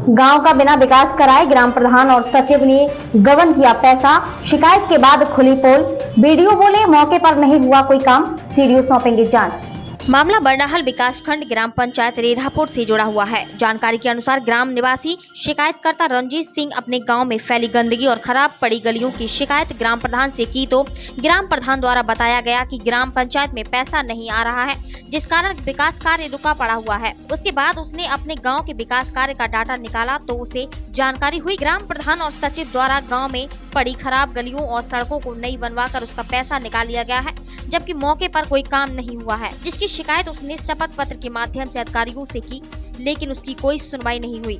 गांव का बिना विकास कराए ग्राम प्रधान और सचिव ने गबन किया पैसा। शिकायत के बाद खुली पोल। बीडीओ बोले मौके पर नहीं हुआ कोई काम, सीडीओ सौंपेंगे जांच। मामला बरनाहल विकासखंड ग्राम पंचायत रेधापुर से जुड़ा हुआ है। जानकारी के अनुसार ग्राम निवासी शिकायतकर्ता रंजीत सिंह अपने गांव में फैली गंदगी और खराब पड़ी गलियों की शिकायत ग्राम प्रधान से की तो ग्राम प्रधान द्वारा बताया गया कि ग्राम पंचायत में पैसा नहीं आ रहा है, जिस कारण विकास कार्य रुका पड़ा हुआ है। उसके बाद उसने अपने गांव के विकास कार्य का डाटा निकाला तो उसे जानकारी हुई ग्राम प्रधान और सचिव द्वारा गांव में पड़ी खराब गलियों और सड़कों को नई बनवाकर उसका पैसा निकाल लिया गया है, जबकि मौके पर कोई काम नहीं हुआ है, जिसकी शिकायत उसने शपथ पत्र के माध्यम से अधिकारियों से की, लेकिन उसकी कोई सुनवाई नहीं हुई।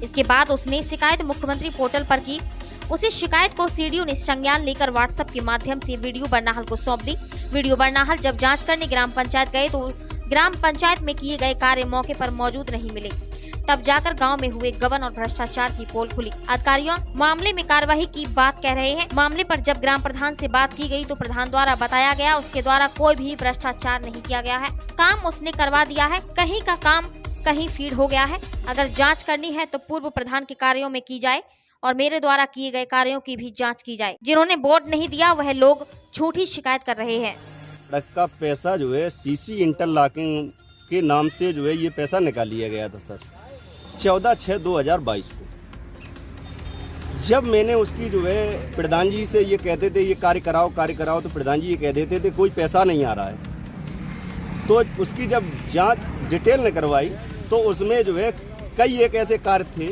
इसके बाद उसने शिकायत मुख्यमंत्री पोर्टल पर की। उसी शिकायत को सीडीओ ने संज्ञान लेकर व्हाट्सएप के माध्यम से वीडियो बरनाहल को सौंप दी। वीडियो बरनाहल जब जांच करने ग्राम पंचायत गए तो ग्राम पंचायत में किए गए कार्य मौके पर मौजूद नहीं मिले। तब जाकर गांव में हुए गबन और भ्रष्टाचार की पोल खुली। अधिकारियों मामले में कार्रवाई की बात कह रहे हैं। मामले पर जब ग्राम प्रधान से बात की गई तो प्रधान द्वारा बताया गया उसके द्वारा कोई भी भ्रष्टाचार नहीं किया गया है, काम उसने करवा दिया है। कहीं का काम कहीं फीड हो गया है। अगर जांच करनी है तो पूर्व प्रधान के कार्यों में की जाए और मेरे द्वारा किए गए कार्यों की भी जांच की जाए। जिन्होंने वोट नहीं दिया वह लोग झूठी शिकायत कर रहे हैं। सड़क का पैसा जो है सीसी इंटरलॉकिंग के नाम से जो है ये पैसा निकाल लिया गया था सर 14/6/2022 को। जब मैंने उसकी जो है प्रधान जी से ये कहते थे ये कार्य कराओ तो प्रधान जी ये कह देते थे कोई पैसा नहीं आ रहा है। तो उसकी जब जांच डिटेल ने करवाई तो उसमें जो है कई एक ऐसे कार्य थे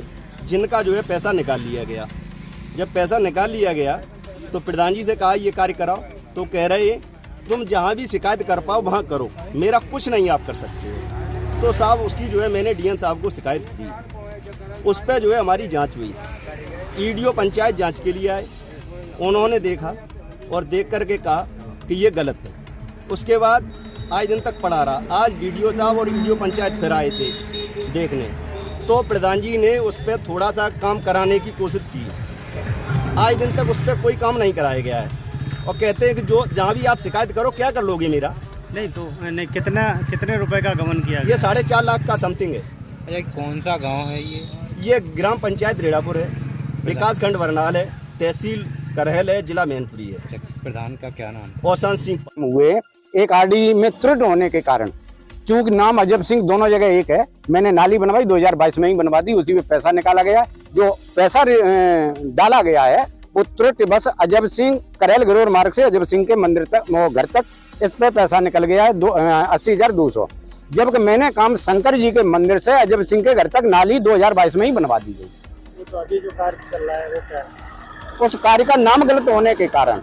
जिनका जो है पैसा निकाल लिया गया। जब पैसा निकाल लिया गया तो प्रधान जी से कहा ये कार्य कराओ, तो कह रहे तुम जहाँ भी शिकायत कर पाओ वहाँ करो, मेरा कुछ नहीं आप कर सकते हो। तो साहब उसकी जो है मैंने डीएम साहब को शिकायत दी। उस पर जो है हमारी जांच हुई। ईडीओ पंचायत जांच के लिए आए, उन्होंने देखा और देख करके कहा कि ये गलत है। उसके बाद आज दिन तक पड़ा रहा। आज बीडीओ साहब और ईडीओ पंचायत फिर आए थे देखने, तो प्रधान जी ने उस पर थोड़ा सा काम कराने की कोशिश की। आज दिन तक उस पर कोई काम नहीं कराया गया है और कहते हैं कि जो जहाँ भी आप शिकायत करो क्या कर लोगे मेरा। नहीं तो नहीं कितने रुपए का गबन किया ये 4.5 लाख का समथिंग है। अच्छा कौन सा गांव है ये ग्राम पंचायत रेधापुर है, विकासखंड बरनाहल है, तहसील करहल है, जिला मैनपुरी है। प्रधान का क्या नाम? औसान सिंह। हुए एक आरडी में त्रुटि होने के कारण, चूंकि नाम अजब सिंह दोनों जगह एक है, मैंने नाली बनवाई 2022 में ही बनवा दी। उसी में पैसा निकाला गया। जो पैसा डाला गया है वो त्रुटि बस अजब सिंह करैल गरोर मार्ग से अजब सिंह के मंदिर तक घर तक इस पे पैसा निकल गया है 80,200। जबकि मैंने काम शंकर जी के मंदिर से अजब सिंह के घर तक नाली 2022 में ही बनवा दी गई। तो अभी जो कार्य चल रहा है वो क्या है? उस कार्य का नाम गलत होने के कारण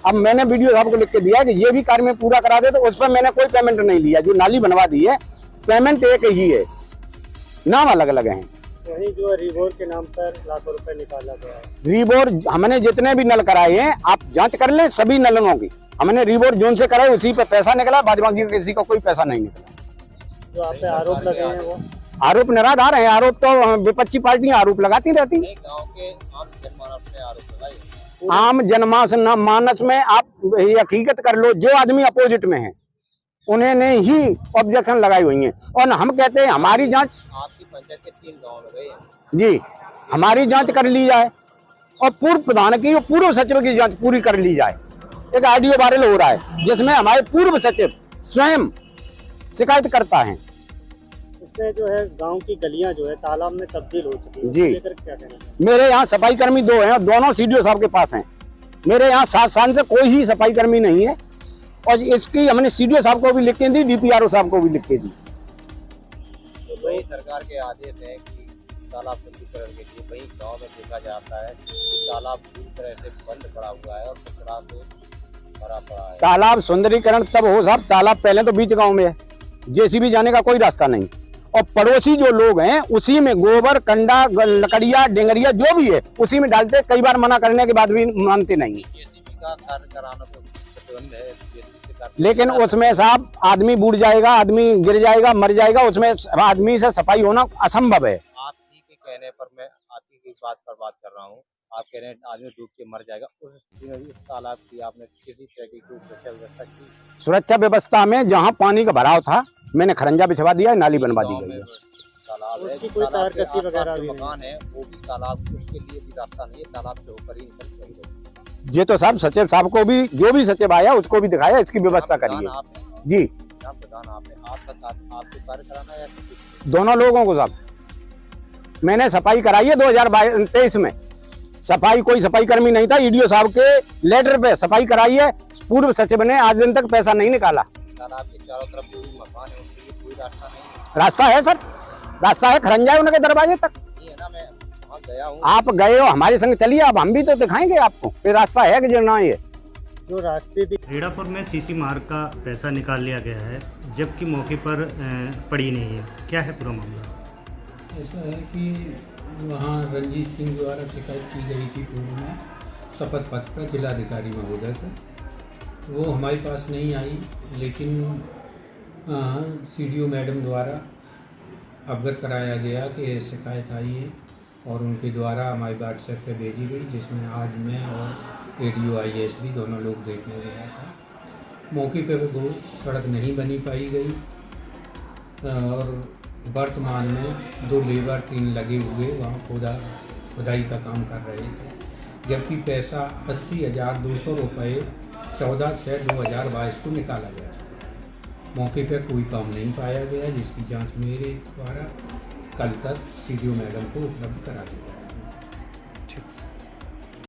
अब मैंने वीडियो साहब को लिख के दिया कि ये भी कार्य में पूरा करा दे, तो उस पर मैंने कोई पेमेंट नहीं लिया। जो नाली बनवा दी है पेमेंट एक ही है, नाम अलग अलग हैं। वही जो रिबोर के नाम पर लाखों रुपए निकाला गया है। रिबोर हमने जितने भी नल कराए हैं आप जांच कर लें, सभी नलों की हमने रिबोर जोन से कराए, उसी पे पैसा निकला। बाद बाकी किसी का कोई पैसा नहीं निकला। जो आप पे आरोप लगे हैं वो आरोप निराधार है। आरोप तो विपक्षी पार्टियां आरोप लगाती रहती। आम जनमानस में आप ये हकीकत कर लो, जो आदमी अपोजिट में है उन्होंने ही ऑब्जेक्शन लगाई हुई है। और हम कहते हैं हमारी जांच, आपकी पंचायत के 3 गांव में गए जी हमारी जांच कर ली जाए और पूर्व प्रधान की और पूर्व सचिव की जांच पूरी कर ली जाए। एक ऑडियो वायरल हो रहा है जिसमें हमारे पूर्व सचिव स्वयं शिकायत करता है। इससे जो है गांव की गलियां जो है तालाब में तब्दील हो चुकी है। जी लेकर क्या कहना? मेरे यहाँ सफाई कर्मी 2 हैं और दोनों सीडीओ साहब के पास हैं। मेरे यहाँ 7 साल से कोई ही सफाई कर्मी नहीं है और इसकी हमने सीडीओ साहब को भी लिख के दी, डीपीआरओ साहब को भी लिख के दी। तो वही सरकार के आदेश है कि तालाब शुद्धिकरण के लिए वही गाँव में देखा जाता है कि तालाब पूरी तरह से बंद पड़ा हुआ है और कचरा से भरा पड़ा है। तालाब सुंदरीकरण तब हो साहब, तालाब पहले तो बीच गांव में है, जेसीबी जाने का कोई रास्ता नहीं और पड़ोसी जो लोग हैं उसी में गोबर कंडा लकड़िया डेंगरिया जो भी है उसी में डालते। कई बार मना करने के बाद भी मानते नहीं। जेसीबी का कार्य कराना तो प्रतिबंध है, लेकिन उसमें साहब आदमी बूढ़ जाएगा, आदमी गिर जाएगा, मर जाएगा, उसमें आदमी से सफाई होना असंभव है। आप ही के कहने पर मैं आप ही की बात कर रहा हूँ। आप कह रहे हैं आदमी डूब के मर जाएगा। उस स्थिति में इस तालाब की आपने किसी तरह की कोई सुरक्षा व्यवस्था की? सुरक्षा व्यवस्था में जहाँ पानी का भराव था मैंने खरंजा बिछवा दिया, नाली बनवा दी गई है। तालाब तालाब है, उसकी कोई तालाब के तारकसी आसपास वगैरह जो भी नहीं। मकान है वो भी तालाब, उसके लिए भी रास्ता नहीं है, तालाब से होकर ही निकल जाएगा। ये तो साहब सचिव साहब को भी, जो भी सचिव आया उसको भी दिखाया, इसकी व्यवस्था करिए जी। प्रधान आपने आपको कार्य कराना है या किसी? दोनों लोगों को साहब, मैंने सफाई कराई है 2023 में। सफाई, कोई सफाई कर्मी नहीं था, ईडीओ साहब के लेटर पे सफाई कराई है। पूर्व सचिव ने आज दिन तक पैसा नहीं निकाला। तालाब के चारों तरफ जो भी मकान है उसके लिए कोई रास्ता नहीं है। रास्ता है सर, रास्ता है, खरंजा है उनके दरवाजे तक। नहीं है ना, मैं वहाँ गया हूँ। आप गए हो, हमारे संग चलिए, अब हम भी तो दिखाएंगे आपको कि रास्ता है कि जो ना। ये जो रास्ते भी रेड़ापुर में सीसी मार्ग का पैसा निकाल लिया गया है, जबकि मौके पर पड़ी नहीं है, क्या है पूरा मामला? ऐसा है कि वहाँ रंजीत सिंह द्वारा शिकायत की गई थी पूर्व में शपथ पत्र पर जिलाधिकारी महोदय को। वो हमारे पास नहीं आई, लेकिन सीडीओ मैडम द्वारा अवगत कराया गया कि शिकायत आई है और उनके द्वारा हमारे व्हाट्सएप पे भेजी गई, जिसमें आज मैं और एडीओ आईएसडी दोनों लोग देखने गया था। मौके पे वो सड़क नहीं बनी पाई गई और वर्तमान में 2 लेबर 3 लगे हुए वहाँ खुदाई का काम कर रहे थे, जबकि पैसा 80,200 रुपये 14/6/2022 को निकाला गया। मौके पर कोई काम नहीं पाया गया, जिसकी जांच मेरे द्वारा कल तक सीडीओ मैडम को उपलब्ध करा दी जाए।